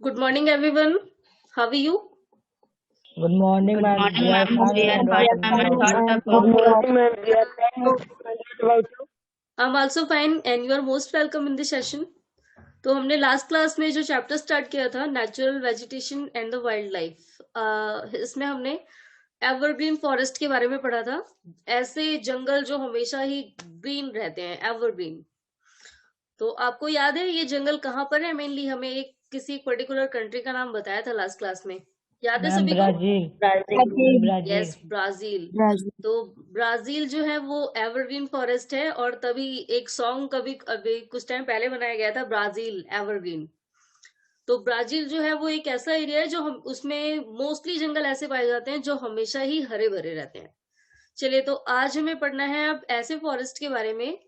Good morning, everyone. How are you? Good morning, Good ma'am. morning, We are ma'am. fine. We are And what fine, ma'am. And what about about Good you? morning, ma'am. We are fine. तो What about you? I'm also fine, and you are most welcome in this session. तो हमने last class में जो chapter start किया था natural vegetation and the wild life, इसमें हमने evergreen forest के बारे में पढ़ा था। ऐसे जंगल जो हमेशा ही ग्रीन रहते हैं, एवरग्रीन। तो आपको याद है ये जंगल कहाँ पर है? मेनली हमें एक किसी पर्टिकुलर कंट्री का नाम बताया था लास्ट क्लास में, याद है ma'am, सभी को? Brazil. Brazil. Yes, Brazil. Brazil. Brazil. तो ब्राजील जो है वो एवरग्रीन फॉरेस्ट है, और तभी एक सॉन्ग कभी अभी कुछ टाइम पहले बनाया गया था, ब्राजील एवरग्रीन। तो ब्राजील जो है वो एक ऐसा एरिया है जो हम उसमें मोस्टली जंगल ऐसे पाए जाते हैं जो हमेशा ही हरे भरे रहते हैं। चलिए, तो आज हमें पढ़ना है अब ऐसे फॉरेस्ट के बारे में।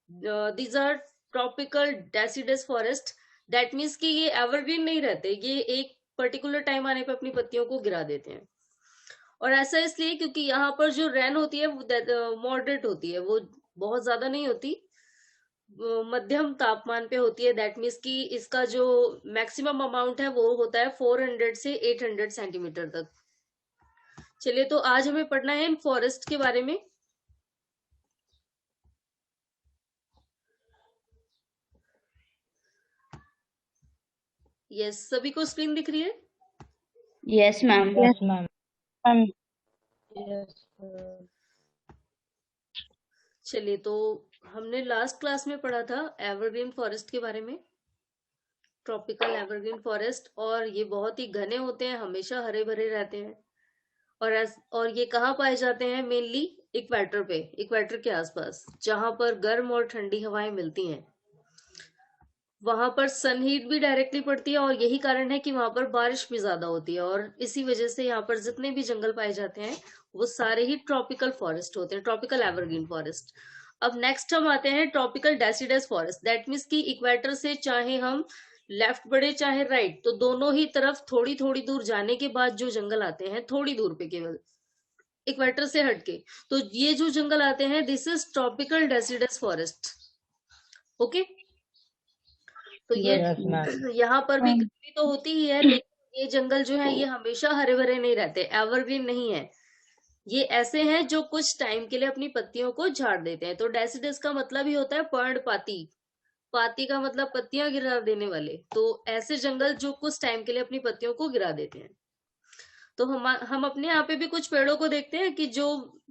These are tropical deciduous forest. That means कि ये एवरग्रीन नहीं रहते, ये एक पर्टिकुलर टाइम आने पे अपनी पत्तियों को गिरा देते हैं। और ऐसा इसलिए क्योंकि यहाँ पर जो रेन होती है वो मॉडरेट होती है, वो बहुत ज्यादा नहीं होती, मध्यम तापमान पे होती है। दैट मीन्स कि इसका जो मैक्सिमम अमाउंट है वो होता है 400 से 800 सेंटीमीटर तक। चलिए, तो आज हमें पढ़ना है इन फॉरेस्ट के बारे में। यस, सभी को स्क्रीन दिख रही है? Yes, ma'am. Yes, ma'am. Yes. चलिए, तो हमने लास्ट क्लास में पढ़ा था एवरग्रीन फॉरेस्ट के बारे में, ट्रॉपिकल एवरग्रीन फॉरेस्ट। और ये बहुत ही घने होते हैं, हमेशा हरे भरे रहते हैं। और ये कहाँ पाए जाते हैं? मेनली इक्वेटर पे, इक्वेटर के आसपास, जहां पर गर्म और ठंडी हवाएं मिलती हैं। वहां पर सनहीट भी डायरेक्टली पड़ती है, और यही कारण है कि वहां पर बारिश भी ज्यादा होती है। और इसी वजह से यहाँ पर जितने भी जंगल पाए जाते हैं वो सारे ही ट्रॉपिकल फॉरेस्ट होते हैं, ट्रॉपिकल एवरग्रीन फॉरेस्ट। अब नेक्स्ट हम आते हैं tropical deciduous forest. That means कि इक्वेटर से चाहे हम लेफ्ट बढ़े चाहे राइट, तो दोनों ही तरफ थोड़ी थोड़ी दूर जाने के बाद जो जंगल आते हैं, थोड़ी दूर पे केवल, इक्वेटर से हटके, तो ये जो जंगल आते हैं this is tropical deciduous forest. Okay, तो ये Yes, ma'am. यहाँ पर भी गर्मी तो होती ही है, लेकिन ये जंगल जो है ये हमेशा हरे भरे नहीं रहते, एवरग्रीन नहीं है। ये ऐसे हैं जो कुछ टाइम के लिए अपनी पत्तियों को झाड़ देते हैं। तो डेसिडस का मतलब ही होता है पर्णपाती। पाती का मतलब पत्तियां गिरा देने वाले। तो ऐसे जंगल जो कुछ टाइम के लिए अपनी पत्तियों को गिरा देते हैं। तो हम अपने यहाँ पे भी कुछ पेड़ों को देखते हैं कि जो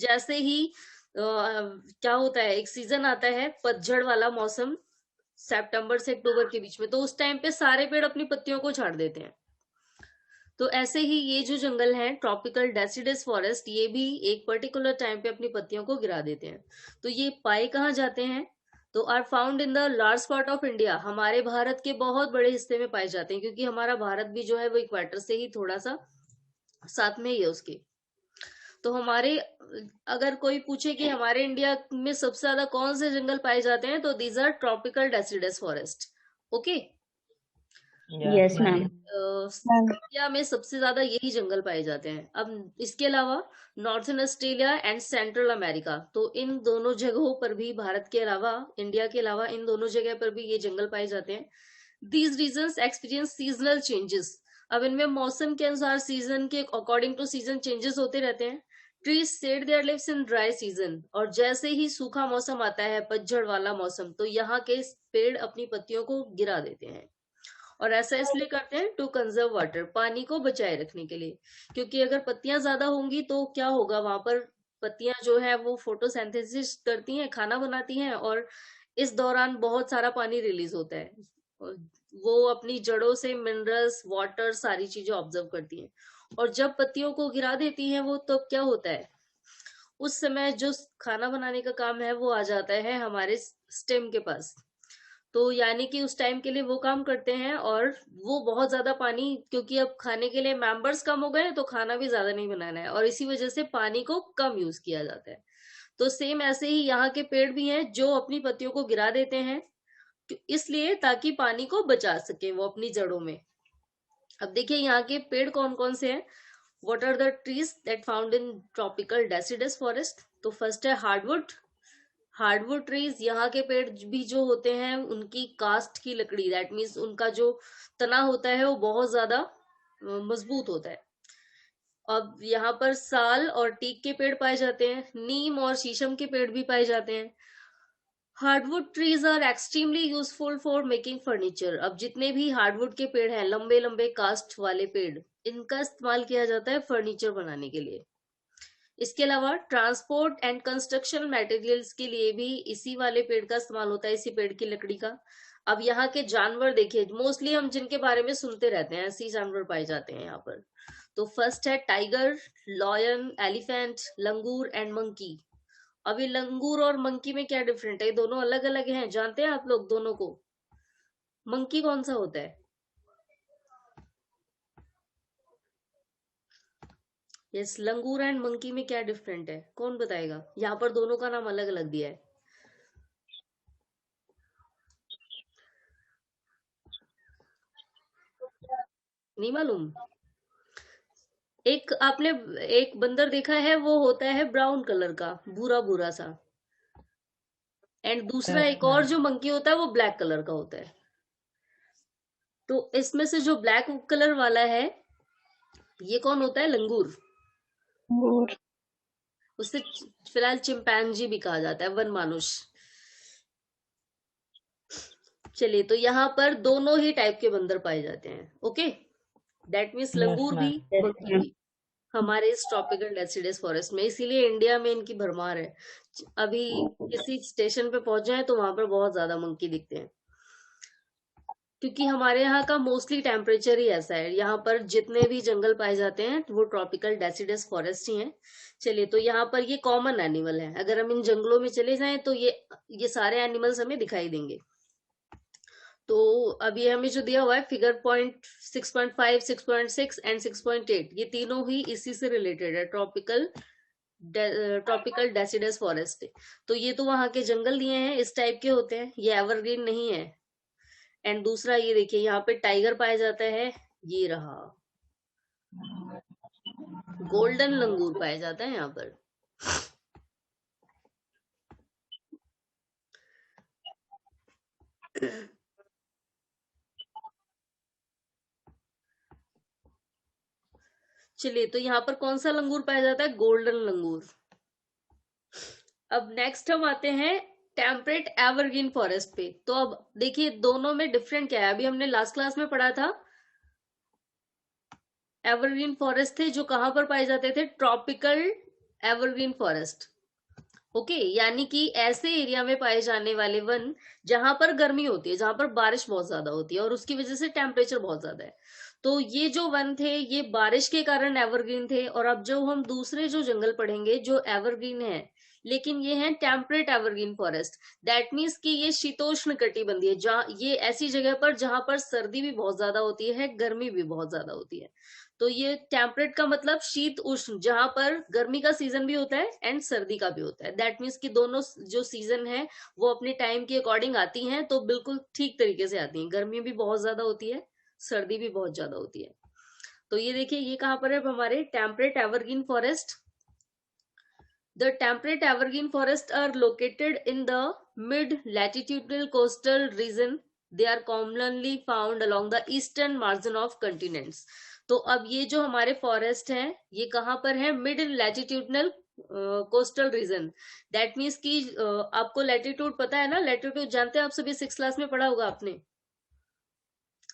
जैसे ही क्या होता है, एक सीजन आता है पतझड़ वाला मौसम, सितंबर से अक्टूबर के बीच में, तो उस टाइम पे सारे पेड़ अपनी पत्तियों को झाड़ देते हैं। तो ऐसे ही ये जो जंगल है ट्रॉपिकल डेसिडस फॉरेस्ट, ये भी एक पर्टिकुलर टाइम पे अपनी पत्तियों को गिरा देते हैं। तो ये पाए कहाँ जाते हैं? तो are found in the large part of India. हमारे भारत के बहुत बड़े हिस्से में पाए जाते हैं, क्योंकि हमारा भारत भी जो है वो इक्वेटर से ही थोड़ा सा साथ में ही है उसके। तो हमारे, अगर कोई पूछे कि हमारे इंडिया में सबसे ज्यादा कौन से जंगल पाए जाते हैं, तो these are tropical deciduous forest. Okay, Yes, ma'am. ma'am. India में सबसे ज्यादा यही जंगल पाए जाते हैं। अब इसके अलावा northern Australia and central America, तो इन दोनों जगहों पर भी, भारत के अलावा, इंडिया के अलावा, इन दोनों जगह पर भी ये जंगल पाए जाते हैं। These regions experience seasonal changes. अब इनमें मौसम के अनुसार, सीजन के अकॉर्डिंग टू सीजन चेंजेस होते रहते हैं। Trees shed their leaves in dry season. और जैसे ही सूखा मौसम आता है, पतझड़ वाला मौसम, तो यहाँ के पेड़ अपनी पत्तियों को गिरा देते हैं। और ऐसा इसलिए करते हैं टू कंजर्व वाटर, पानी को बचाए रखने के लिए। क्योंकि अगर पत्तियां ज्यादा होंगी तो क्या होगा, वहां पर पत्तियां जो है वो फोटोसिंथेसिस करती हैं, खाना बनाती हैं, और इस दौरान बहुत सारा पानी रिलीज होता है। और वो अपनी जड़ों से मिनरल्स, वाटर, सारी चीजें ऑब्जर्व करती हैं। और जब पत्तियों को गिरा देती हैं वो, तो क्या होता है, उस समय जो खाना बनाने का काम है वो आ जाता है हमारे स्टेम के पास। तो यानी कि उस टाइम के लिए वो काम करते हैं, और वो बहुत ज्यादा पानी, क्योंकि अब खाने के लिए मेंबर्स कम हो गए तो खाना भी ज्यादा नहीं बनाना है, और इसी वजह से पानी को कम यूज किया जाता है। तो सेम ऐसे ही यहाँ के पेड़ भी हैं जो अपनी पत्तियों को गिरा देते हैं, इसलिए ताकि पानी को बचा सके वो अपनी जड़ों में। अब देखिए यहाँ के पेड़ कौन कौन से हैं। What are the trees that found in tropical deciduous forest? तो फर्स्ट है हार्डवुड। हार्डवुड ट्रीज, यहाँ के पेड़ भी जो होते हैं उनकी कास्ट की लकड़ी, दैट मीन्स उनका जो तना होता है वो बहुत ज्यादा मजबूत होता है। अब यहाँ पर साल और टीक के पेड़ पाए जाते हैं, नीम और शीशम के पेड़ भी पाए जाते हैं। Hardwood trees are extremely useful for making furniture. अब जितने भी हार्डवुड के पेड़ हैं, लंबे लंबे कास्ट वाले पेड़, इनका इस्तेमाल किया जाता है फर्नीचर बनाने के लिए। इसके अलावा ट्रांसपोर्ट एंड कंस्ट्रक्शन मटेरियल्स के लिए भी इसी वाले पेड़ का इस्तेमाल होता है, इसी पेड़ की लकड़ी का। अब यहाँ के जानवर देखिए, मोस्टली हम जिनके बारे में सुनते रहते हैं ऐसे जानवर पाए जाते हैं यहाँ पर। तो फर्स्ट है tiger, lion, elephant, langur and monkey. अभी लंगूर और मंकी में क्या डिफरेंट है? ये दोनों अलग अलग हैं, जानते हैं आप लोग दोनों को? मंकी कौन सा होता है? यस, लंगूर एंड मंकी में क्या डिफरेंट है, कौन बताएगा? यहाँ पर दोनों का नाम अलग अलग दिया है। नहीं मालूम? एक आपने एक बंदर देखा है, वो होता है ब्राउन कलर का, भूरा भूरा सा। एंड दूसरा Yes, एक और ma'am. जो मंकी होता है वो ब्लैक कलर का होता है। तो इसमें से जो ब्लैक कलर वाला है, ये कौन होता है? लंगूर। Good. उसे फिलहाल चिंपैंजी भी कहा जाता है, वन मानुष। चलिए, तो यहाँ पर दोनों ही टाइप के बंदर पाए जाते हैं। ओके, दैट मीन्स Yes, लंगूर भी, ma'am. Yes, monkey ma'am. भी हमारे इस ट्रॉपिकल डेसिडस फॉरेस्ट में। इसीलिए इंडिया में इनकी भरमार है। अभी किसी स्टेशन पे पहुंच जाए तो वहां पर बहुत ज्यादा मंकी दिखते हैं, क्योंकि हमारे यहाँ का मोस्टली टेम्परेचर ही ऐसा है। यहाँ पर जितने भी जंगल पाए जाते हैं वो ट्रॉपिकल डेसिडस फॉरेस्ट ही हैं। चलिए, तो यहाँ पर ये कॉमन एनिमल है। अगर हम इन जंगलों में चले जाएं तो ये सारे एनिमल्स हमें दिखाई देंगे। तो अभी हमें जो दिया हुआ है फिगर 6.5, 6.6 एंड 6.8, ये तीनों ही इसी से रिलेटेड है, ट्रॉपिकल डेसिडस फॉरेस्ट। तो ये तो वहां के जंगल दिए हैं, इस टाइप के होते हैं, ये एवरग्रीन नहीं है। एंड दूसरा ये देखिए, यहाँ पे टाइगर पाया जाता है, ये रहा गोल्डन लंगूर पाया जाता है यहाँ पर। चलिए, तो यहाँ पर कौन सा लंगूर पाया जाता है? गोल्डन लंगूर। अब नेक्स्ट हम आते हैं टेम्परेट एवरग्रीन फॉरेस्ट पे। तो अब देखिए दोनों में डिफरेंट क्या है। अभी हमने लास्ट क्लास में पढ़ा था एवरग्रीन फॉरेस्ट थे जो कहां पर पाए जाते थे? Tropical evergreen forest. ओके, यानी कि ऐसे एरिया में पाए जाने वाले वन जहां पर गर्मी होती है, जहां पर बारिश बहुत ज्यादा होती है और उसकी वजह से टेम्परेचर बहुत ज्यादा है। तो ये जो वन थे ये बारिश के कारण एवरग्रीन थे। और अब जो हम दूसरे जो जंगल पढ़ेंगे जो एवरग्रीन है, लेकिन ये है temperate evergreen forest. That means कि ये शीतोष्ण कटिबंधीय, जहाँ ये ऐसी जगह पर जहां पर सर्दी भी बहुत ज्यादा होती है, गर्मी भी बहुत ज्यादा होती है। तो ये टेम्परेट का मतलब शीत उष्ण, जहां पर गर्मी का सीजन भी होता है एंड सर्दी का भी होता है। दैट मीन्स कि दोनों जो सीजन है वो अपने टाइम के अकॉर्डिंग आती हैं, तो बिल्कुल ठीक तरीके से आती हैं। गर्मी भी बहुत ज्यादा होती है, सर्दी भी बहुत ज्यादा होती है। तो ये देखिए, ये कहां पर है हमारे temperate evergreen forest. The temperate evergreen forests are located in the mid-latitudinal coastal region. They are commonly found along the eastern margin of continents. तो अब ये जो हमारे फॉरेस्ट हैं ये कहाँ पर है? Mid latitudinal coastal region. That means कि आपको लैटिट्यूड पता है ना? लैटिट्यूड जानते हैं आप सभी, 6th क्लास में पढ़ा होगा आपने।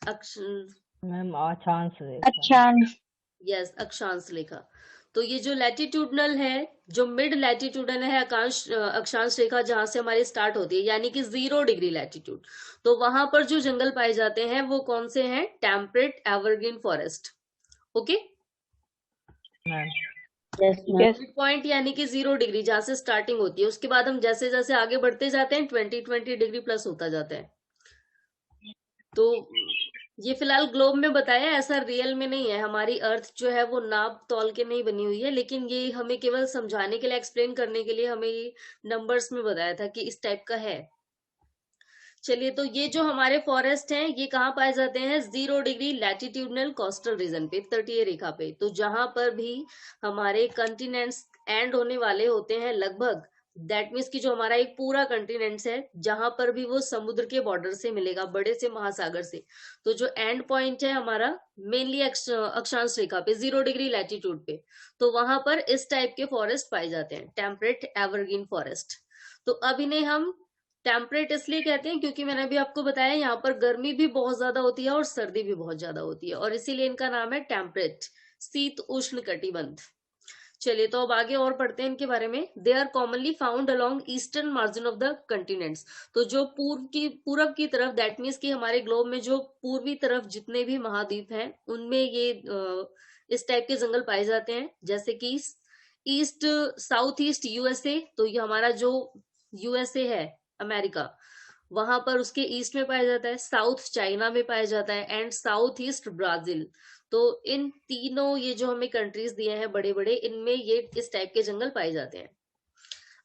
मैम अक्षांश रेखा। Achansh. यस, अक्षांश रेखा। तो ये जो लैटिट्यूडनल है, जो मिड लैटिट्यूडनल है अक्षांश रेखा, जहां से हमारी स्टार्ट होती है, यानी कि 0 डिग्री लैटिट्यूड, तो वहां पर जो जंगल पाए जाते हैं वो कौन से हैं? Temperate evergreen forest. Okay, ma'am Yes, ma'am. Yes. Mid point यानी कि 0 डिग्री जहां से स्टार्टिंग होती है, उसके बाद हम जैसे जैसे आगे बढ़ते जाते हैं 20 डिग्री प्लस होता जाता है। तो ये फिलहाल ग्लोब में बताया, ऐसा रियल में नहीं है। हमारी अर्थ जो है वो नाप तौल के नहीं बनी हुई है, लेकिन ये हमें केवल समझाने के लिए, एक्सप्लेन करने के लिए हमें ये नंबर्स में बताया था कि इस टाइप का है। चलिए, तो ये जो हमारे फॉरेस्ट हैं ये कहाँ पाए जाते हैं? 0 डिग्री लैटिट्यूडनल कोस्टल रीजन पे, तटीय रेखा पे। तो जहां पर भी हमारे कंटिनेंट्स एंड होने वाले होते हैं लगभग दैट मीन्स कि जो हमारा एक पूरा कंटिनेंट्स है, जहां पर भी वो समुद्र के बॉर्डर से मिलेगा, बड़े से महासागर से। तो जो एंड पॉइंट है हमारा मेनली अक्षांश रेखा पे 0 डिग्री लैटिट्यूड पे, तो वहां पर इस टाइप के फॉरेस्ट पाए जाते हैं, टेम्परेट एवरग्रीन फॉरेस्ट। तो अब इन्हें हम टेम्परेट इसलिए कहते हैं क्योंकि मैंने अभी आपको बताया यहाँ पर गर्मी भी बहुत ज्यादा होती है और सर्दी भी बहुत ज्यादा होती है, और इसीलिए इनका नाम है टेम्परेट, शीत उष्ण कटिबंध। चलिए तो अब आगे और पढ़ते हैं इनके बारे में। They are commonly found along eastern margin of the continents. तो जो पूरब की तरफ, दैट मीन्स कि हमारे ग्लोब में जो पूर्वी तरफ जितने भी महाद्वीप हैं उनमें ये इस टाइप के जंगल पाए जाते हैं। जैसे कि ईस्ट, साउथ ईस्ट यूएसए, तो ये हमारा जो यूएसए है अमेरिका, वहां पर उसके ईस्ट में पाया जाता है, साउथ चाइना में पाया जाता है, एंड साउथ ईस्ट ब्राजील। तो इन तीनों ये जो हमें कंट्रीज दिए हैं बड़े बड़े, इनमें ये इस टाइप के जंगल पाए जाते हैं।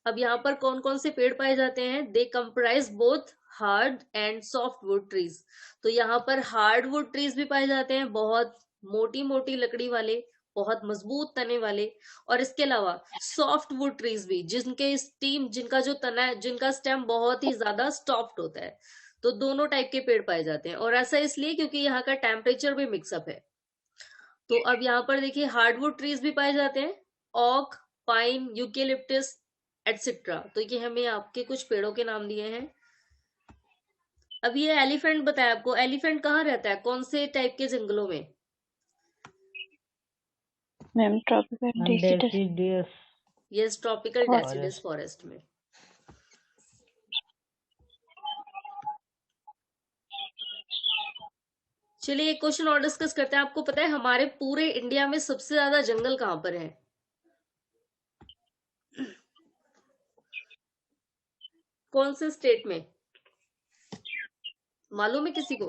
अब यहाँ पर कौन कौन से पेड़ पाए जाते हैं? They comprise both hard and soft wood trees. तो यहाँ पर हार्ड वुड ट्रीज भी पाए जाते हैं, बहुत मोटी मोटी लकड़ी वाले, बहुत मजबूत तने वाले, और इसके अलावा सॉफ्ट वुड ट्रीज भी, जिनका जो तना है, जिनका स्टेम बहुत ही ज्यादा सॉफ्ट होता है। तो दोनों टाइप के पेड़ पाए जाते हैं, और ऐसा इसलिए क्योंकि यहाँ का टेम्परेचर भी मिक्सअप है। तो अब यहाँ पर देखिए हार्डवुड ट्रीज भी पाए जाते हैं, ऑक, पाइन, यूकेलिप्टस एटसेट्रा। तो ये हमें आपके कुछ पेड़ों के नाम दिए हैं। अब ये एलिफेंट बताया आपको, एलिफेंट कहाँ रहता है, कौन से टाइप के जंगलों में? Ma'am tropical deciduous deciduous yes, tropical forest. Deciduous forest में। चलिए एक क्वेश्चन और डिस्कस करते हैं। आपको पता है हमारे पूरे इंडिया में सबसे ज्यादा जंगल कहाँ पर है? कौन से स्टेट में, मालूम है किसी को?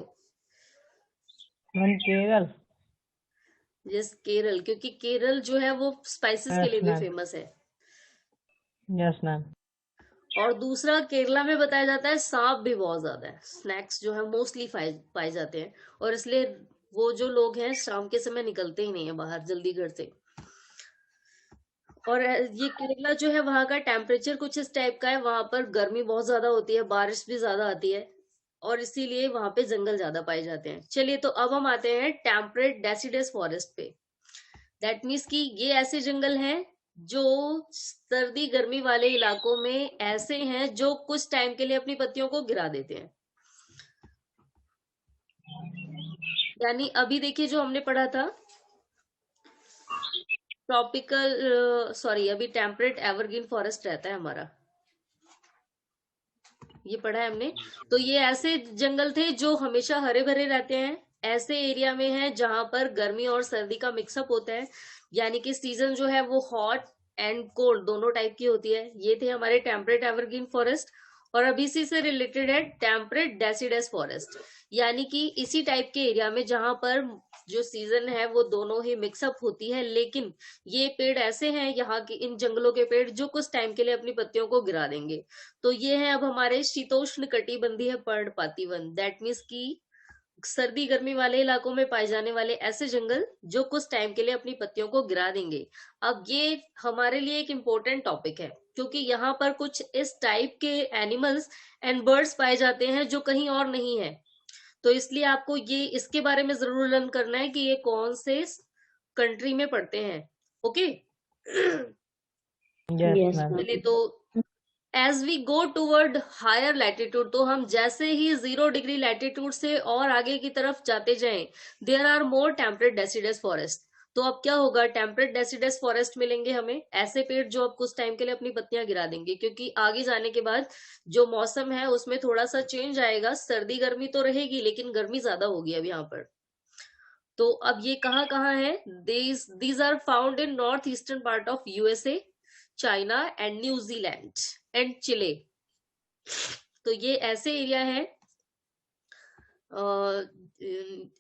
मैम केरल। यस, केरल, क्योंकि केरल जो है वो स्पाइसेस के यस लिए भी मैम। फेमस है। Yes ma'am. और दूसरा, केरला में बताया जाता है सांप भी बहुत ज्यादा है, स्नैक्स जो है मोस्टली पाए जाते हैं, और इसलिए वो जो लोग हैं शाम के समय निकलते ही नहीं है बाहर जल्दी घर से। और ये केरला जो है वहां का टेम्परेचर कुछ इस टाइप का है, वहां पर गर्मी बहुत ज्यादा होती है, बारिश भी ज्यादा आती है, और इसीलिए वहां पे जंगल ज्यादा पाए जाते हैं। चलिए तो अब हम आते हैं टेम्परेट डेसिडस फॉरेस्ट पे। दैट मीन्स कि ये ऐसे जंगल हैं जो सर्दी गर्मी वाले इलाकों में ऐसे हैं जो कुछ टाइम के लिए अपनी पत्तियों को गिरा देते हैं। यानी अभी देखिए जो हमने पढ़ा था अभी टेम्परेट एवरग्रीन फॉरेस्ट रहता है हमारा, ये पढ़ा है हमने। तो ये ऐसे जंगल थे जो हमेशा हरे भरे रहते हैं, ऐसे एरिया में है जहां पर गर्मी और सर्दी का मिक्सअप होता है, यानी कि सीजन जो है वो हॉट एंड कोल्ड दोनों टाइप की होती है। ये थे हमारे टेम्परेट एवरग्रीन फॉरेस्ट। और अब इसी से रिलेटेड है टेम्परेट डेसिडस फॉरेस्ट, यानी कि इसी टाइप के एरिया में जहां पर जो सीजन है वो दोनों ही मिक्सअप होती है, लेकिन ये पेड़ ऐसे हैं, यहाँ की इन जंगलों के पेड़, जो कुछ टाइम के लिए अपनी पत्तियों को गिरा देंगे। तो ये है अब हमारे शीतोष्ण कटिबंधीय पर्णपाती वन, दैट मीन्स की सर्दी गर्मी वाले इलाकों में पाए जाने वाले ऐसे जंगल जो कुछ टाइम के लिए अपनी पत्तियों को गिरा देंगे। अब ये हमारे लिए एक इम्पोर्टेंट टॉपिक है, क्योंकि यहाँ पर कुछ इस टाइप के एनिमल्स एंड बर्ड्स पाए जाते हैं जो कहीं और नहीं है। तो इसलिए आपको ये इसके बारे में जरूर लर्न करना है कि ये कौन से कंट्री में पड़ते हैं। Okay yes ma'am. चलिए तो as we go toward higher latitude, तो हम जैसे ही 0 डिग्री लैटिट्यूड से और आगे की तरफ जाते जाएं, there are more temperate deciduous forest. तो अब क्या होगा, टेम्परेट डेसिडस फॉरेस्ट मिलेंगे हमें, ऐसे पेड़ जो अब कुछ टाइम के लिए अपनी पत्तियां गिरा देंगे, क्योंकि आगे जाने के बाद जो मौसम है उसमें थोड़ा सा चेंज आएगा, सर्दी गर्मी तो रहेगी लेकिन गर्मी ज्यादा होगी अब यहाँ पर। तो अब ये कहाँ कहाँ है, these are found in north eastern part of USA, China and New Zealand and Chile. तो ये ऐसे एरिया है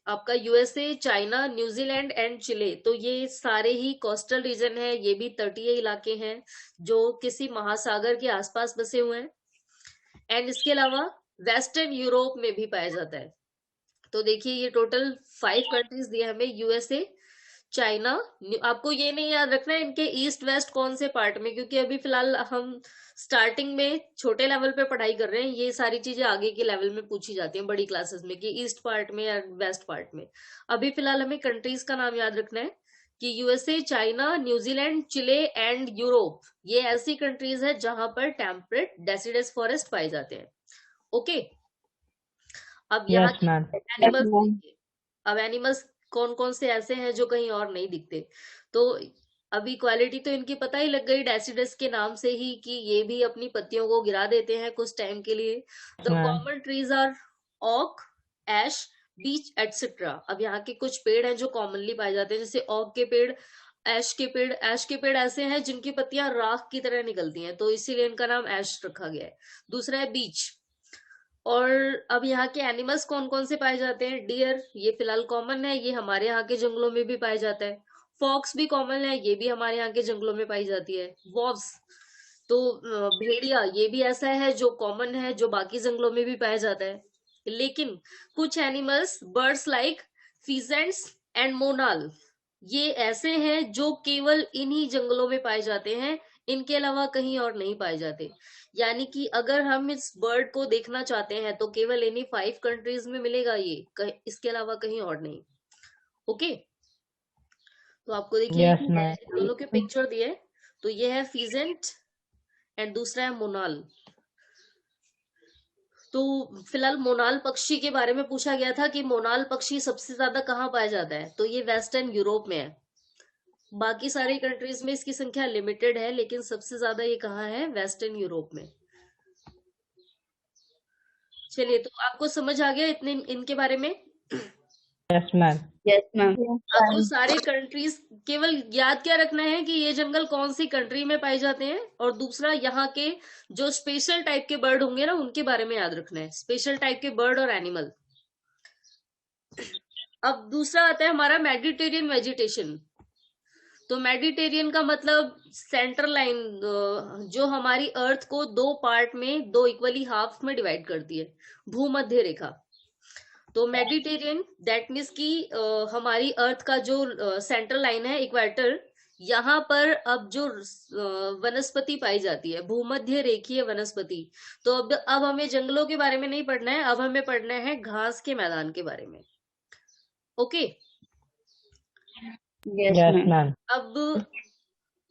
आपका USA, China, New Zealand and Chile, तो ये सारे ही कोस्टल रीजन है, ये भी तटीय इलाके हैं जो किसी महासागर के आसपास बसे हुए हैं। एंड इसके अलावा वेस्टर्न यूरोप में भी पाया जाता है। तो देखिए ये टोटल 5 कंट्रीज दिए हमें, यूएसए, चाइना, आपको ये नहीं याद रखना है इनके ईस्ट वेस्ट कौन से पार्ट में, क्योंकि अभी फिलहाल हम स्टार्टिंग में छोटे लेवल पे पढ़ाई कर रहे हैं। ये सारी चीजें आगे के लेवल में पूछी जाती हैं बड़ी क्लासेस में, कि ईस्ट पार्ट में या वेस्ट पार्ट में। अभी फिलहाल हमें कंट्रीज का नाम याद रखना है कि USA, China, New Zealand, Chile and Europe, ये ऐसी कंट्रीज है जहां पर टेम्परेट डेसिडस फॉरेस्ट पाए जाते हैं। ओके, अब यहाँ यस मैम। Animals ma'am. देखिए। अब एनिमल्स कौन कौन से ऐसे हैं जो कहीं और नहीं दिखते। तो अभी क्वालिटी तो इनकी पता ही लग गई डेसिडस के नाम से ही, कि ये भी अपनी पत्तियों को गिरा देते हैं कुछ टाइम के लिए। The ma'am. Common trees are oak, ash, beech etcetera. अब यहाँ के कुछ पेड़ हैं जो कॉमनली पाए जाते हैं, जैसे ओक के पेड़, ऐश के पेड़ ऐसे हैं जिनकी पत्तियां राख की तरह निकलती हैं, तो इसीलिए इनका नाम ऐश रखा गया है। दूसरा है बीच। और अब यहाँ के एनिमल्स कौन कौन से पाए जाते हैं? डियर, ये फिलहाल कॉमन है, ये हमारे यहाँ के जंगलों में भी पाया जाता है। फॉक्स भी कॉमन है, ये भी हमारे यहाँ के जंगलों में पाई जाती है। वॉव्स, तो भेड़िया, ये भी ऐसा है जो कॉमन है, जो बाकी जंगलों में भी पाया जाता है। लेकिन कुछ animals, birds like pheasants and monal, ये ऐसे हैं जो केवल इन्हीं जंगलों में पाए जाते हैं, इनके अलावा कहीं और नहीं पाए जाते। यानी कि अगर हम इस बर्ड को देखना चाहते हैं तो केवल इन्हीं 5 कंट्रीज में मिलेगा ये, इसके अलावा कहीं और नहीं। ओके, तो आपको देखिए यस मैम। दोनों के पिक्चर दिए, तो ये है फीजेंट एंड दूसरा है मोनाल। तो फिलहाल मोनाल पक्षी के बारे में पूछा गया था कि मोनाल पक्षी सबसे ज्यादा कहाँ पाया जाता है, तो ये वेस्टर्न यूरोप में है। बाकी सारी कंट्रीज में इसकी संख्या लिमिटेड है, लेकिन सबसे ज्यादा ये कहाँ है? वेस्टर्न यूरोप में। चलिए, तो आपको समझ आ गया इतने इनके बारे में। Yes ma'am. Yes, ma'am. आपको सारे कंट्रीज केवल याद क्या रखना है कि ये जंगल कौन सी कंट्री में पाए जाते हैं, और दूसरा यहाँ के जो स्पेशल टाइप के बर्ड होंगे ना, उनके बारे में याद रखना है, स्पेशल टाइप के बर्ड और एनिमल। अब दूसरा आता है हमारा मेडिटेरियन वेजिटेशन। तो मेडिटेरियन का मतलब सेंट्रल लाइन, जो हमारी अर्थ को 2 पार्ट में, 2 इक्वली हाफ में डिवाइड करती है, भूमध्य रेखा। तो मेडिटेरियन दैट मीन्स कि हमारी अर्थ का जो सेंट्रल लाइन है, इक्वेटर, यहाँ पर अब जो वनस्पति पाई जाती है, भूमध्य रेखीय वनस्पति। तो अब हमें जंगलों के बारे में नहीं पढ़ना है, अब हमें पढ़ना है घास के मैदान के बारे में। Okay, Yes, yes ma'am. Ma'am. अब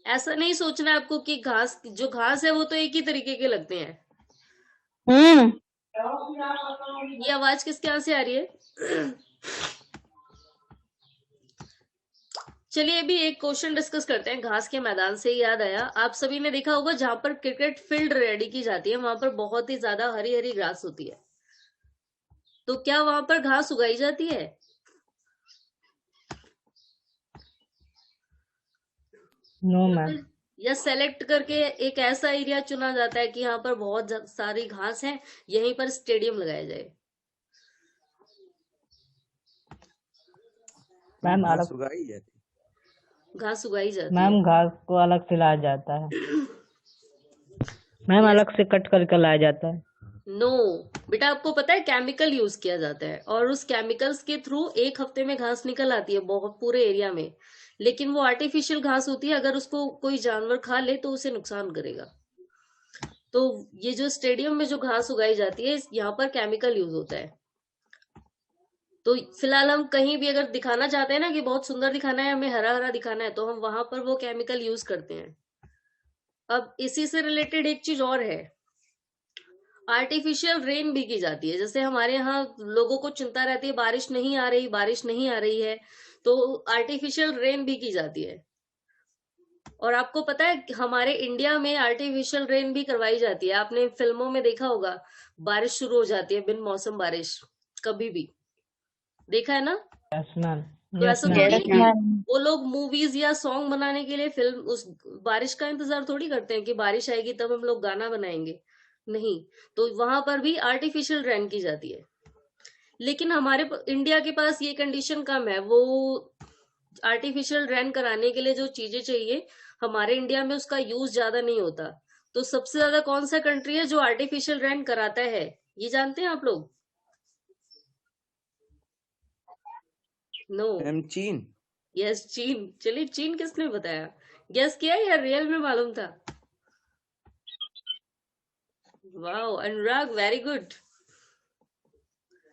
ऐसा नहीं सोचना है आपको कि जो घास है वो तो एक ही तरीके के लगते हैं। ये आवाज किसके यहाँ से आ रही है? चलिए अभी एक क्वेश्चन डिस्कस करते हैं, घास के मैदान से ही याद आया। आप सभी ने देखा होगा जहां पर क्रिकेट फील्ड रेडी की जाती है, वहां पर बहुत ही ज्यादा हरी हरी घास होती है। तो क्या वहां पर घास उगाई जाती है? No ma'am. या सेलेक्ट करके एक ऐसा एरिया चुना जाता है कि यहाँ पर बहुत सारी घास है, यहीं पर स्टेडियम लगाया जाए? मैम घास अलग, उगाई जाती। घास उगाई जाती मैम है। घास को अलग से लाया जाता है। मैम अलग से कट करके लाया जाता है। नो बेटा, आपको पता है केमिकल यूज किया जाता है, और उस केमिकल्स के थ्रू 1 हफ्ते में घास निकल आती है बहुत पूरे एरिया में। लेकिन वो आर्टिफिशियल घास होती है, अगर उसको कोई जानवर खा ले तो उसे नुकसान करेगा। तो ये जो स्टेडियम में जो घास उगाई जाती है, यहाँ पर केमिकल यूज होता है। तो फिलहाल हम कहीं भी अगर दिखाना चाहते हैं ना कि बहुत सुंदर दिखाना है, हमें हरा हरा दिखाना है, तो हम वहां पर वो केमिकल यूज करते हैं। अब इसी से रिलेटेड एक चीज और है, आर्टिफिशियल रेन भी की जाती है। जैसे हमारे यहाँ लोगों को चिंता रहती है बारिश नहीं आ रही, बारिश नहीं आ रही है, तो आर्टिफिशियल रेन भी की जाती है। और आपको पता है कि हमारे इंडिया में आर्टिफिशियल रेन भी करवाई जाती है। आपने फिल्मों में देखा होगा, बारिश शुरू हो जाती है, बिन मौसम बारिश, कभी भी देखा है ना? Yes ma'am. तो यस ऐसा मैम। थोड़ी Yes, है कि ma'am. वो लोग मूवीज या सॉन्ग बनाने के लिए फिल्म उस बारिश का इंतजार थोड़ी करते हैं कि बारिश आएगी तब हम लोग गाना बनाएंगे। नहीं, तो वहां पर भी आर्टिफिशियल रेन की जाती है। लेकिन हमारे इंडिया के पास ये कंडीशन कम है, वो आर्टिफिशियल रेन कराने के लिए जो चीजें चाहिए, हमारे इंडिया में उसका यूज ज्यादा नहीं होता। तो सबसे ज्यादा कौन सा कंट्री है जो आर्टिफिशियल रेन कराता है, ये जानते हैं आप लोग? नो। मैम चीन। यस, चीन। चलिए, चीन किसने बताया? गेस किया या रियल में मालूम था? वाओ, अनुराग, वेरी गुड।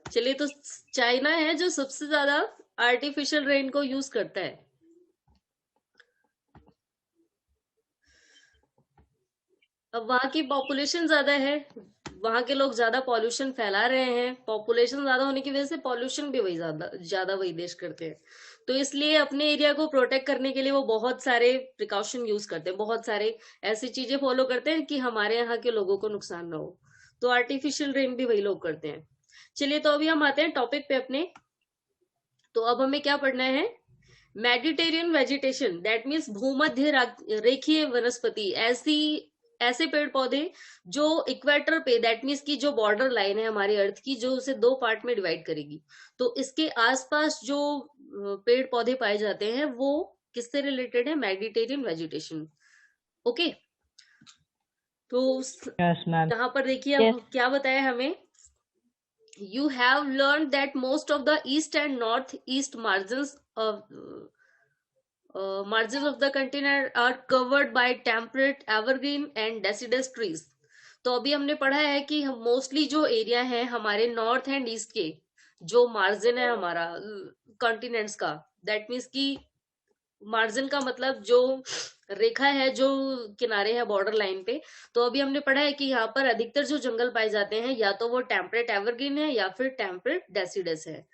चलिए, तो चाइना है जो सबसे ज्यादा आर्टिफिशियल रेन को यूज करता है। अब वहां की पॉपुलेशन ज्यादा है, वहां के लोग ज्यादा पॉल्यूशन फैला रहे हैं, पॉपुलेशन ज्यादा होने की वजह से पॉल्यूशन भी वही ज्यादा ज्यादा वही देश करते हैं। तो इसलिए अपने एरिया को प्रोटेक्ट करने के लिए वो बहुत सारे प्रिकॉशन यूज करते हैं, बहुत सारे ऐसी चीजें फॉलो करते हैं कि हमारे यहाँ के लोगों को नुकसान ना हो। तो आर्टिफिशियल रेन भी वही लोग करते हैं। चलिए, तो अभी हम आते हैं टॉपिक पे अपने। तो अब हमें क्या पढ़ना है? मेडिटेरियन वेजिटेशन, दैट मीन्स भूमध्य रेखीय वनस्पति, ऐसे पेड़ पौधे जो इक्वेटर पे, दैट मीन्स की जो बॉर्डर लाइन है हमारी अर्थ की, जो उसे दो पार्ट में डिवाइड करेगी। तो इसके आसपास जो पेड़ पौधे पाए जाते हैं वो किससे रिलेटेड है? Mediterranean vegetation. ओके, तो यस मैम। यहाँ पर देखिए Yes. अब क्या बताया हमें। You have learned that most of the east and northeast margins of the continent are covered by temperate evergreen and deciduous trees. तो अभी हमने पढ़ा है कि मोस्टली जो एरिया है हमारे नॉर्थ एंड ईस्ट के, जो मार्जिन है हमारा कॉन्टिनेंट्स का, दैट मीन्स की मार्जिन का मतलब जो रेखा है, जो किनारे है बॉर्डर लाइन पे। तो अभी हमने पढ़ा है कि यहाँ पर अधिकतर जो जंगल पाए जाते हैं या तो वो टेम्परेट एवरग्रीन है या फिर टेम्परेट डेसिडस है।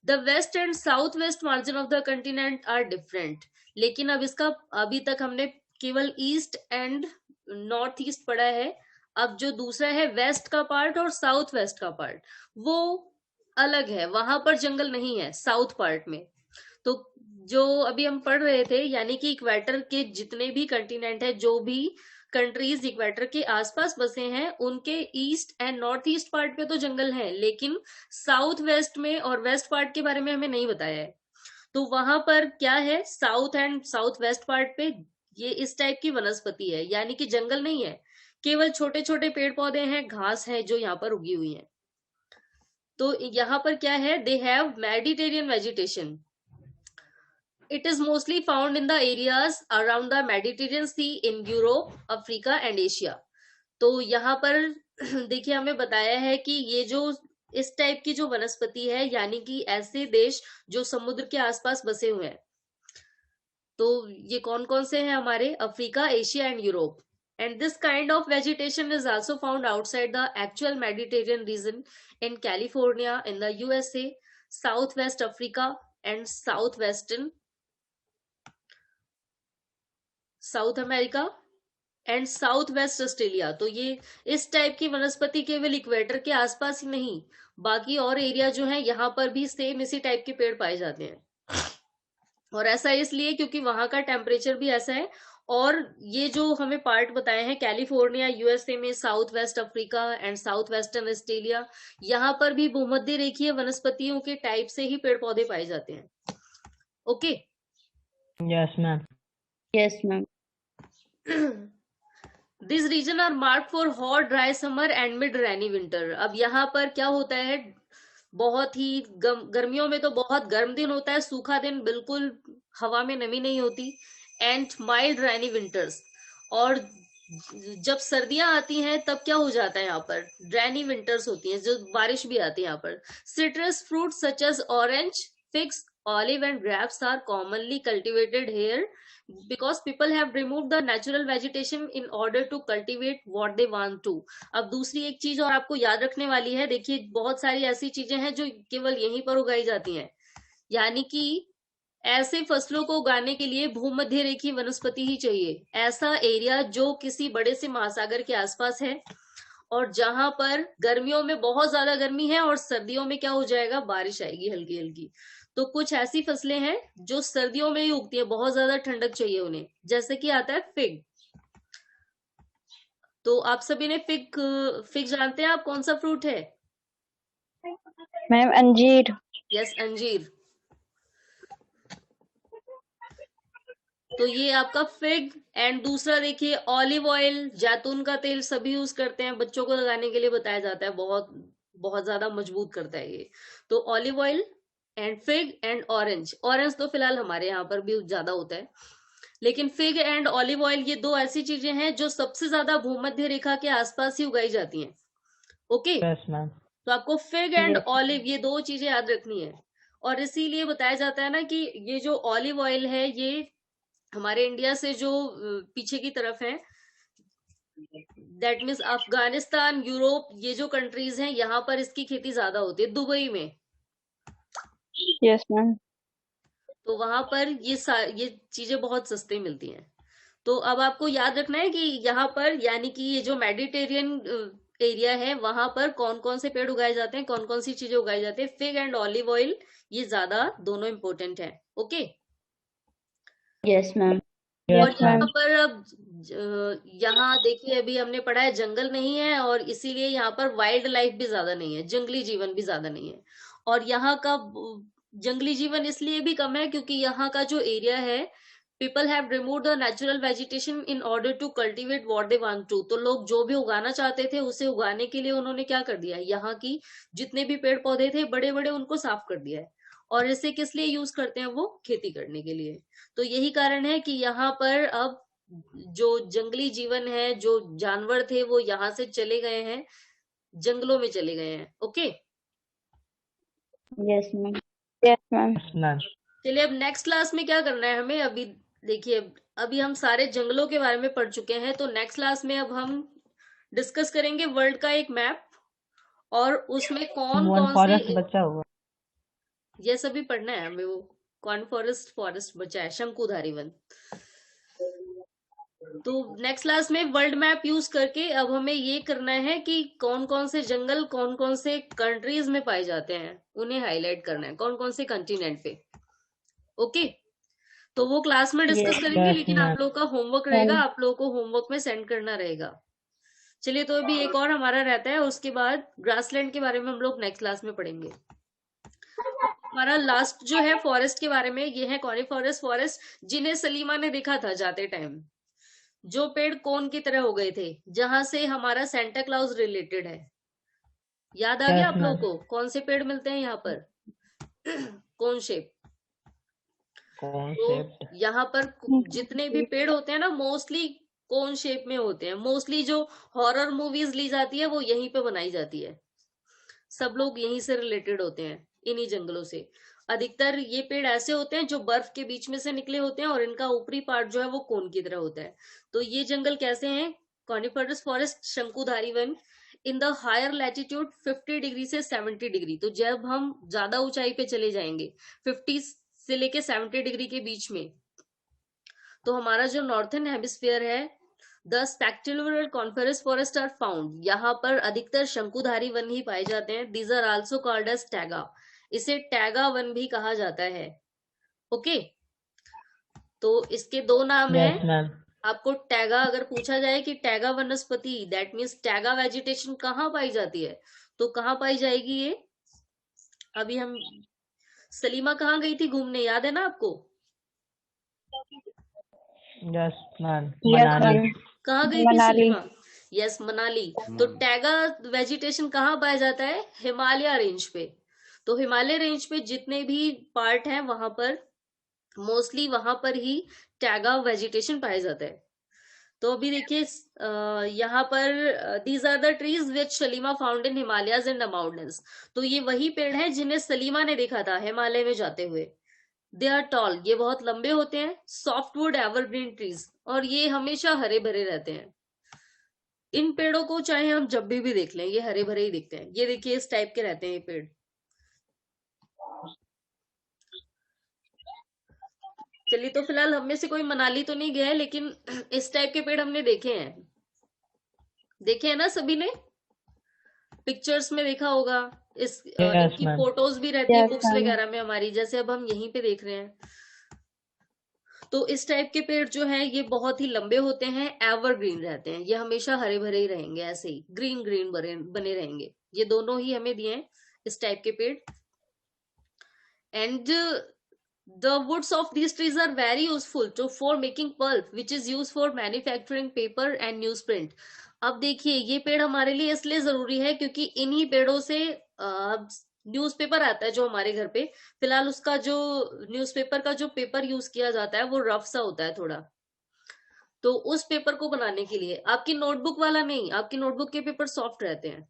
The west and south west margin of the continent are different. लेकिन अब इसका अभी तक हमने केवल ईस्ट एंड नॉर्थ ईस्ट पढ़ा है। अब जो दूसरा है वेस्ट का पार्ट और साउथ वेस्ट का पार्ट, वो अलग है, वहां पर जंगल नहीं है साउथ पार्ट में। तो जो अभी हम पढ़ रहे थे, यानी कि इक्वेटर के जितने भी कंटिनेंट है, जो भी कंट्रीज इक्वेटर के आसपास बसे हैं, उनके east and north east part पे तो जंगल है, लेकिन साउथ वेस्ट में और वेस्ट पार्ट के बारे में हमें नहीं बताया है। तो वहां पर क्या है, south and south west part पे ये इस टाइप की वनस्पति है, यानी कि जंगल नहीं है, केवल छोटे छोटे पेड़ पौधे हैं, घास है जो यहाँ पर उगी हुई है। तो यहाँ पर क्या है, they have Mediterranean vegetation. It is mostly found in the areas around the Mediterranean Sea in Europe, Africa and Asia. तो यहाँ पर देखिए हमें बताया है कि ये जो इस टाइप की जो वनस्पति है, यानी कि ऐसे देश जो समुद्र के आसपास बसे हुए हैं। तो ये कौन कौन से हैं हमारे? Africa, Asia and Europe. And this kind of vegetation is also found outside the actual Mediterranean region in California, in the USA, Southwest Africa and Southwestern south America and south waste Australia. तो ये इस type की वनस्पति केवल equator के आसपास ही नहीं, बाकी और एरिया जो है यहाँ पर भी सेम इसी टाइप के पेड़ पाए जाते हैं। और ऐसा इसलिए क्योंकि वहां का टेम्परेचर भी ऐसा है। और ये जो हमें पार्ट बताए हैं, कैलिफोर्निया यूएसए में, south west Africa and south western Australia, यहाँ पर भी भूमध्य रेखीय वनस्पतियों के टाइप से ही पेड़ पौधे पाए जाते हैं। Okay, yes ma'am. Yes, ma'am. This region are mark for hot dry summer and mild rainy winter. अब यहाँ पर क्या होता है, बहुत ही गर्मियों में तो बहुत गर्म दिन होता है, सूखा दिन, बिल्कुल हवा में नमी नहीं होती, एंड माइल्ड रेनी विंटर्स। और जब सर्दियां आती हैं तब क्या हो जाता है, यहाँ पर रेनी विंटर्स होती हैं, जो बारिश भी आती है यहाँ पर। Citrus fruit such as orange, figs, olive and grapes are commonly cultivated here because people have removed the natural vegetation in order to cultivate what they want to. अब दूसरी एक चीज और आपको याद रखने वाली है, देखिए बहुत सारी ऐसी चीजें हैं जो केवल यहीं पर उगाई जाती हैं, यानी कि ऐसे फसलों को उगाने के लिए भूमध्य रेखीय वनस्पति ही चाहिए। ऐसा एरिया जो किसी बड़े से महासागर के आसपास है और जहां पर गर्मियों में बहुत ज्यादा गर्मी है और सर्दियों में क्या हो जाएगा, बारिश आएगी हल्की हल्की। तो कुछ ऐसी फसलें हैं जो सर्दियों में ही उगती है, बहुत ज्यादा ठंडक चाहिए उन्हें, जैसे कि आता है फिग। तो आप सभी ने फिग जानते हैं आप कौन सा फ्रूट है? मैम अंजीर। यस, अंजीर। तो ये आपका फिग। एंड दूसरा देखिए ऑलिव ऑयल, जैतून का तेल सभी यूज करते हैं, बच्चों को लगाने के लिए बताया जाता है, बहुत बहुत ज्यादा मजबूत करता है ये। तो olive oil and fig and orange. Orange तो फिलहाल हमारे यहाँ पर भी ज्यादा होता है, लेकिन फिग एंड ऑलिव ऑयल ये दो ऐसी चीजें हैं जो सबसे ज्यादा भूमध्य रेखा के आसपास ही उगाई जाती हैं। Okay, Yes, ma'am. तो आपको फिग एंड Yes. ऑलिव ये दो चीजें याद रखनी है। और इसीलिए बताया जाता है ना कि ये जो ऑलिव ऑयल है ये हमारे इंडिया से जो पीछे की तरफ है, दैट मीन्स अफगानिस्तान, यूरोप, ये जो कंट्रीज हैं यहाँ पर इसकी खेती ज्यादा होती है, दुबई में। Yes, ma'am. तो वहां पर ये चीजें बहुत सस्ती मिलती हैं। तो अब आपको याद रखना है कि यहाँ पर यानी कि ये जो मेडिटेरियन एरिया है वहां पर कौन कौन से पेड़ उगाए जाते हैं, कौन कौन सी चीजें उगाई जाती है। फिग एंड ऑलिव ऑयल ये ज्यादा दोनों इंपॉर्टेंट है। Okay, Yes, ma'am. और Yes, यहाँ ma'am. पर अब यहाँ देखिए अभी हमने पढ़ा है जंगल नहीं है, और इसीलिए यहाँ पर वाइल्ड लाइफ भी ज्यादा नहीं है, जंगली जीवन भी ज्यादा नहीं है। और यहाँ का जंगली जीवन इसलिए भी कम है क्योंकि यहाँ का जो एरिया है, people have remove the natural vegetation in order to cultivate what they want to. तो लोग जो भी उगाना चाहते थे उसे उगाने के लिए उन्होंने क्या कर दिया है, यहाँ की जितने भी पेड़ पौधे थे बड़े बड़े उनको साफ कर दिया है। और इसे किस लिए यूज करते हैं, वो खेती करने के लिए। तो यही कारण है कि यहाँ पर अब जो जंगली जीवन है, जो जानवर थे वो यहाँ से चले गए हैं, जंगलों में चले गए हैं। Okay, Yes, ma'am. Yes, ma'am. Yes, ma'am. चलिए अब नेक्स्ट क्लास में क्या करना है हमें। अभी देखिए, अभी हम सारे जंगलों के बारे में पढ़ चुके हैं, तो नेक्स्ट क्लास में अब हम डिस्कस करेंगे वर्ल्ड का एक मैप, और उसमें कौन One कौन forest से, बचा हुआ. ये सभी पढ़ना है हमें। वो कौन फॉरेस्ट बचा है, शंकुधारी वन। तो नेक्स्ट क्लास में वर्ल्ड मैप यूज करके अब हमें ये करना है कि कौन कौन से जंगल कौन कौन से कंट्रीज में पाए जाते हैं, उन्हें हाईलाइट करना है, कौन कौन से कंटिनेंट पे। ओके, तो वो क्लास में डिस्कस Yes. करेंगे, Yes, लेकिन ma'am. आप लोग का होमवर्क रहेगा, आप लोगों को होमवर्क में सेंड करना रहेगा। चलिए, तो अभी एक और हमारा रहता है, उसके बाद ग्रासलैंड के बारे में हम लोग नेक्स्ट क्लास में पढ़ेंगे। हमारा लास्ट जो है फॉरेस्ट के बारे में, ये है कॉनिफरस फॉरेस्ट, जिन्हें सलीमा ने देखा था जाते टाइम, जो पेड़ कोन की तरह हो गए थे, जहां से हमारा सेंटा क्लॉज रिलेटेड है। याद आ गया Yes, आप लोगों ma'am. को कौन से पेड़ मिलते हैं यहाँ पर? Cone shape. तो Concept. यहाँ पर जितने भी पेड़ होते हैं ना, मोस्टली कोन शेप में होते हैं। मोस्टली जो हॉरर मूवीज ली जाती है वो यहीं पे बनाई जाती है, सब लोग यहीं से रिलेटेड होते हैं, इन्हीं जंगलों से। अधिकतर ये पेड़ ऐसे होते हैं जो बर्फ के बीच में से निकले होते हैं, और इनका ऊपरी पार्ट जो है वो कोन की तरह होता है। तो ये जंगल कैसे हैं? कॉनिफरस फॉरेस्ट, शंकुधारी वन, in the higher latitude 50 degree से 70 डिग्री। तो जब हम ज्यादा ऊंचाई पे चले जाएंगे 50 से लेके 70 डिग्री के बीच में, तो हमारा जो नॉर्थन हेमिस्फीयर है, the spectacular coniferous forest are found, यहाँ पर अधिकतर शंकुधारी वन ही पाए जाते हैं। These are also called as taiga, इसे टैगा वन भी कहा जाता है। ओके, तो इसके दो नाम Yes, हैं। ma'am. आपको टैगा अगर पूछा जाए कि टैगा वनस्पति, दैट मीन्स टैगा वेजिटेशन कहाँ पाई जाती है, तो कहाँ पाई जाएगी ये? अभी हम, सलीमा कहाँ गई थी घूमने, याद है ना आपको? Yes, ma'am. Yes, Manali. ma'am. कहाँ गई थी मनाली। सलीमा? यस, मनाली। तो टैगा वेजिटेशन कहाँ पाया जाता है? हिमालय रेंज पे। तो हिमालय रेंज पे जितने भी पार्ट हैं वहां पर मोस्टली वहां पर ही टैगा वेजिटेशन पाया जाता है। तो अभी देखिए, यहाँ पर these are the trees which सलीमा found in Himalayas and the mountains. तो ये वही पेड़ है जिन्हें सलीमा ने देखा था हिमालय में जाते हुए। दे आर टॉल, ये बहुत लंबे होते हैं। सॉफ्टवुड एवरग्रीन ट्रीज, और ये हमेशा हरे भरे रहते हैं। इन पेड़ों को चाहे हम जब भी देख लें ये हरे भरे ही दिखते हैं। ये देखिए इस टाइप के रहते हैं ये पेड़। चलिए, तो फिलहाल हम में से कोई मनाली तो नहीं गया है, लेकिन इस टाइप के पेड़ हमने देखे हैं। देखे हैं ना सभी ने? पिक्चर्स में देखा होगा। इनकी ma'am. फोटोज भी रहती है Yes, बुक्स ma'am. वगैरह में हमारी, जैसे अब हम यहीं पे देख रहे हैं। तो इस टाइप के पेड़ जो हैं ये बहुत ही लंबे होते हैं, एवरग्रीन रहते हैं, ये हमेशा हरे भरे ही रहेंगे, ऐसे ही ग्रीन ग्रीन बने रहेंगे। ये दोनों ही हमें दिए हैं इस टाइप के पेड़। And the woods of these trees are very useful for making pulp which is used for manufacturing paper and newsprint। अब देखिए ये पेड़ हमारे लिए इसलिए जरूरी है क्योंकि इन्हीं पेड़ों से न्यूज़पेपर आता है जो हमारे घर पे, फिलहाल उसका जो न्यूज़पेपर का जो पेपर यूज किया जाता है वो रफ सा होता है थोड़ा। तो उस पेपर को बनाने के लिए, आपकी नोटबुक वाला नहीं, आपकी नोटबुक के पेपर सॉफ्ट रहते हैं,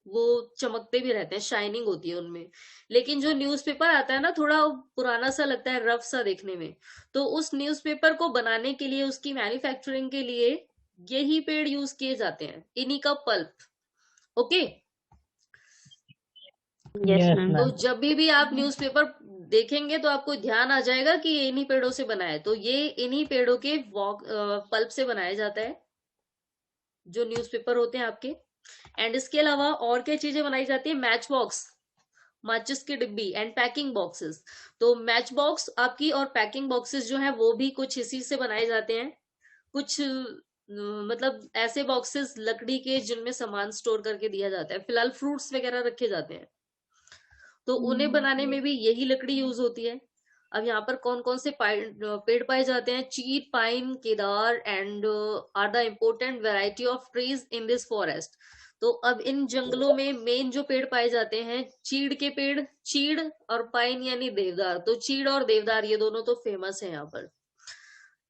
वो चमकते भी रहते हैं, शाइनिंग होती है उनमें। लेकिन जो न्यूज़पेपर आता है ना, थोड़ा पुराना सा लगता है, रफ सा देखने में। तो उस न्यूज़पेपर को बनाने के लिए, उसकी मैन्युफैक्चरिंग के लिए यही पेड़ यूज किए जाते हैं, इन्हीं का pulp. Okay. Yes, Yes, ma'am. तो ma'am. जब भी आप न्यूज़पेपर देखेंगे तो आपको ध्यान आ जाएगा कि ये इन्हीं पेड़ों से बना है। तो ये इन्हीं पेड़ों के पल्प से बनाया जाता है जो न्यूज़पेपर होते हैं आपके। एंड इसके अलावा और क्या चीजें बनाई जाती है? मैच बॉक्स, माचिस की डिब्बी एंड पैकिंग बॉक्सेस। तो मैच बॉक्स आपकी और पैकिंग बॉक्सेस जो है वो भी कुछ इसी से बनाए जाते हैं। कुछ मतलब ऐसे बॉक्सेस लकड़ी के जिनमें सामान स्टोर करके दिया जाता है, फिलहाल फ्रूट्स वगैरह रखे जाते हैं, तो उन्हें बनाने में भी यही लकड़ी यूज होती है। अब यहाँ पर कौन कौन से पेड़ पाए जाते हैं? चीड़, pine, cedar and are the important variety of trees in this forest. तो अब इन जंगलों में मेन जो पेड़ पाए जाते हैं, चीड़ के पेड़, चीड़ और पाइन यानी देवदार। तो चीड़ और देवदार ये दोनों तो फेमस है यहाँ पर।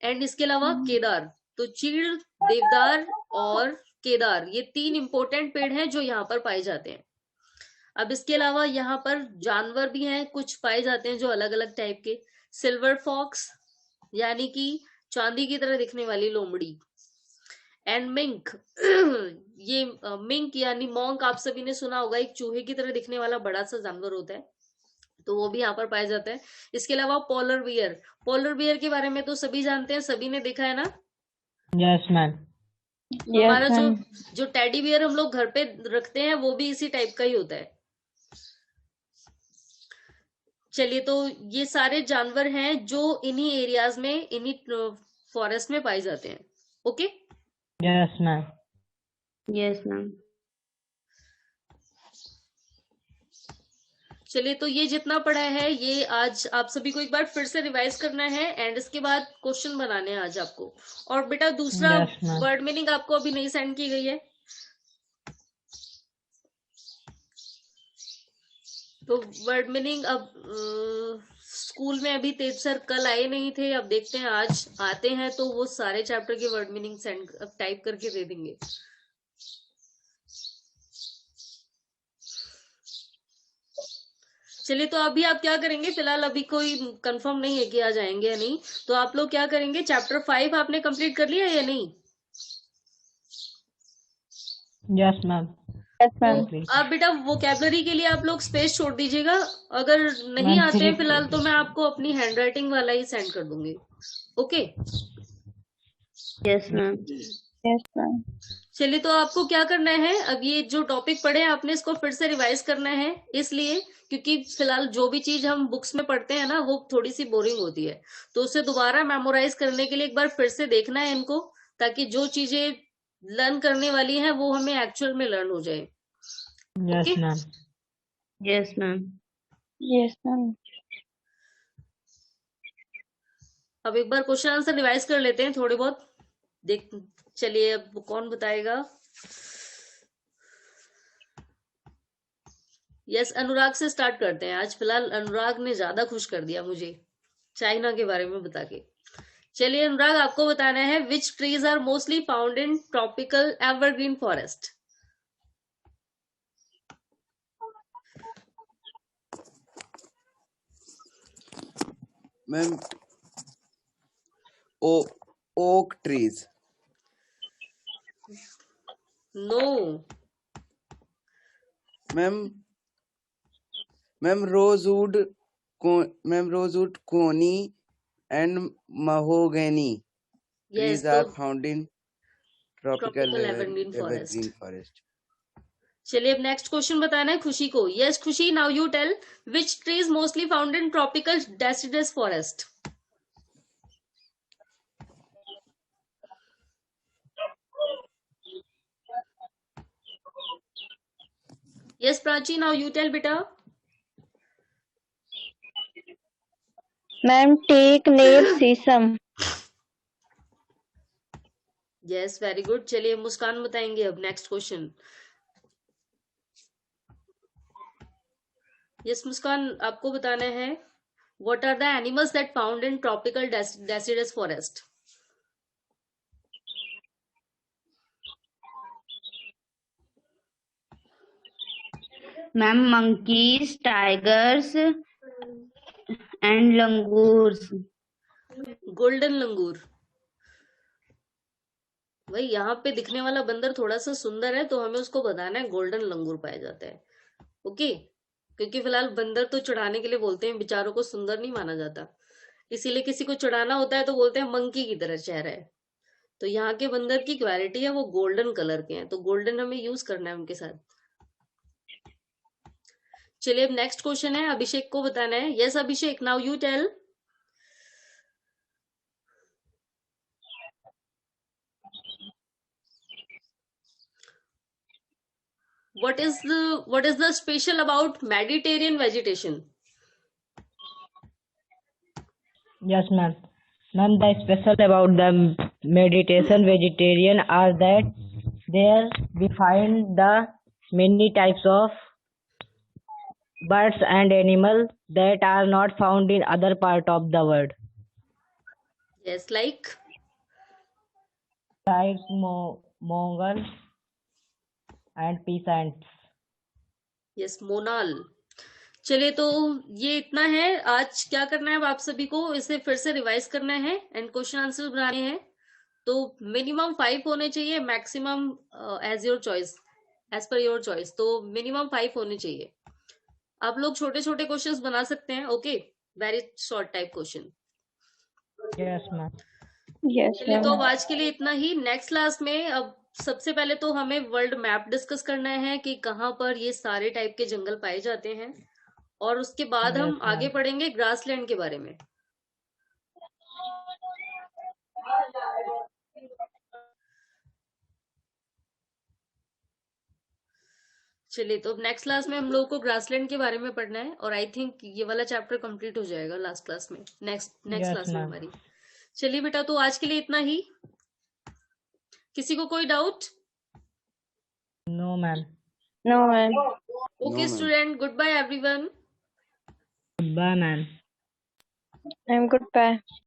एंड इसके अलावा केदार। तो चीड़, देवदार और केदार, ये 3 इंपॉर्टेंट पेड़ हैं जो यहाँ पर पाए जाते हैं। अब इसके अलावा यहाँ पर जानवर भी हैं, कुछ पाए जाते हैं जो अलग अलग टाइप के। सिल्वर फॉक्स यानी कि चांदी की तरह दिखने वाली लोमड़ी। एंड मिंक ये मिंक यानी मॉन्क, आप सभी ने सुना होगा, एक चूहे की तरह दिखने वाला बड़ा सा जानवर होता है, तो वो भी यहाँ पर पाया जाता है। इसके अलावा पोलर बियर। पोलर बियर के बारे में तो सभी जानते हैं, सभी ने देखा है ना। Yes, ma'am. तो Yes, हमारा जो ma'am. जो टेडी बियर हम लोग घर पे रखते हैं वो भी इसी टाइप का ही होता है। चलिए, तो ये सारे जानवर हैं जो इन्हीं एरियाज में, इन्हीं फॉरेस्ट में पाए जाते हैं। Okay. Yes, ma'am. Yes, ma'am. चलिए, तो ये जितना पढ़ा है ये आज आप सभी को एक बार फिर से रिवाइज करना है एंड इसके बाद क्वेश्चन बनाने हैं आज आपको। और बेटा दूसरा Yes, ma'am. वर्ड मीनिंग आपको अभी नहीं सेंड की गई है, तो वर्ड मीनिंग अब स्कूल में अभी तेज सर कल आए नहीं थे, अब देखते हैं आज आते हैं तो वो सारे चैप्टर के वर्ड मीनिंग सेंड टाइप करके दे देंगे। चलिए, तो अभी आप क्या करेंगे? फिलहाल अभी कोई कंफर्म नहीं है कि आ जाएंगे या नहीं, तो आप लोग क्या करेंगे? चैप्टर 5 आपने कंप्लीट कर लिया या नहीं? Yes, ma'am. Yes, तो ma'am. Complete. आप बेटा वोकेबलरी के लिए आप लोग स्पेस छोड़ दीजिएगा, अगर नहीं Ma'am, आते हैं physics. फिलहाल तो मैं आपको अपनी हैंडराइटिंग वाला ही सेंड कर दूंगी। Okay. Yes, ma'am. Yes, ma'am. चलिए, तो आपको क्या करना है, अब ये जो टॉपिक पढ़े हैं आपने इसको फिर से रिवाइज करना है, इसलिए क्योंकि फिलहाल जो भी चीज हम बुक्स में पढ़ते हैं ना वो थोड़ी सी बोरिंग होती है, तो उसे दोबारा मेमोराइज करने के लिए एक बार फिर से देखना है इनको, ताकि जो चीजें लर्न करने वाली हैं वो हमें एक्चुअल में लर्न हो जाए। Yes, okay. ma'am. Yes, ma'am. Yes, ma'am. अब एक बार क्वेश्चन आंसर रिवाइज कर लेते हैं थोड़े बहुत, देख। चलिए, अब कौन बताएगा? यस, अनुराग से स्टार्ट करते हैं। आज फिलहाल अनुराग ने ज्यादा खुश कर दिया मुझे चाइना के बारे में बता के। चलिए अनुराग, आपको बताना है which trees are mostly found in tropical evergreen forest. Ma'am oak trees. No. Ma'am rosewood कोनी एंड महोगनी यस, trees तो are found in tropical tropical evergreen evergreen forest. forest. चलिए, अब नेक्स्ट क्वेश्चन बताना है खुशी को। Yes Khushi, now you tell which trees mostly found in tropical deciduous forest. Yes Prachi, now you tell बेटा। Ma'am, teak, nape, sesame. Yes very good. चलिए मुस्कान बताएंगे अब नेक्स्ट क्वेश्चन। यस मुस्कान, आपको बताना है what are the animals that found in tropical deciduous forest? Ma'am, monkeys, tigers, and langurs. Golden langur. भाई यहाँ पे दिखने वाला बंदर थोड़ा सा सुंदर है तो हमें उसको बताना है गोल्डन लंगूर पाया जाता है। ओके, क्योंकि फिलहाल बंदर तो चढ़ाने के लिए बोलते हैं, बेचारों को सुंदर नहीं माना जाता, इसीलिए किसी को चढ़ाना होता है तो बोलते हैं मंकी की तरह चेहरा है। तो यहाँ के बंदर की क्वालिटी है वो गोल्डन कलर के हैं, तो गोल्डन हमें यूज करना है उनके साथ। चलिए अब नेक्स्ट क्वेश्चन है, अभिषेक को बताना है। Yes Abhishek, now you tell. what is the special about Mediterranean vegetation? Yes, ma'am. Ma'am, the special about the meditation vegetarian are that there we find the many types of birds and animals that are not found in other part of the world. Yes, like Like mongrel and peasants. Yes monal. चलिए तो ये इतना है। आज क्या करना है अब आप सभी को, इसे फिर से रिवाइज करना है एंड क्वेश्चन आंसर बनाने हैं। तो मिनिमम 5 होने चाहिए, maximum as your choice, as per your choice. तो मिनिमम 5 होने चाहिए। आप लोग छोटे छोटे क्वेश्चंस बना सकते हैं। Okay, very short type question. Yes, ma'am. Yes, चलिए तो ma'am. अब आज के लिए इतना ही। नेक्स्ट क्लास में अब सबसे पहले तो हमें वर्ल्ड मैप डिस्कस करना है कि कहाँ पर ये सारे टाइप के जंगल पाए जाते हैं, और उसके बाद Yes, हम आगे ma'am. पढ़ेंगे ग्रासलैंड के बारे में। चलिए तो अब नेक्स्ट क्लास में हम लोगों को ग्रासलैंड के बारे में पढ़ना है, और आई थिंक ये वाला चैप्टर कंप्लीट हो जाएगा लास्ट क्लास में, नेक्स्ट Yes, क्लास में ma'am. हमारी। चलिए बेटा, तो आज के लिए इतना ही। किसी को कोई doubt? No, ma'am. No, ma'am. Okay ma'am. Student, goodbye everyone. Goodbye, ma'am. I'm goodbye.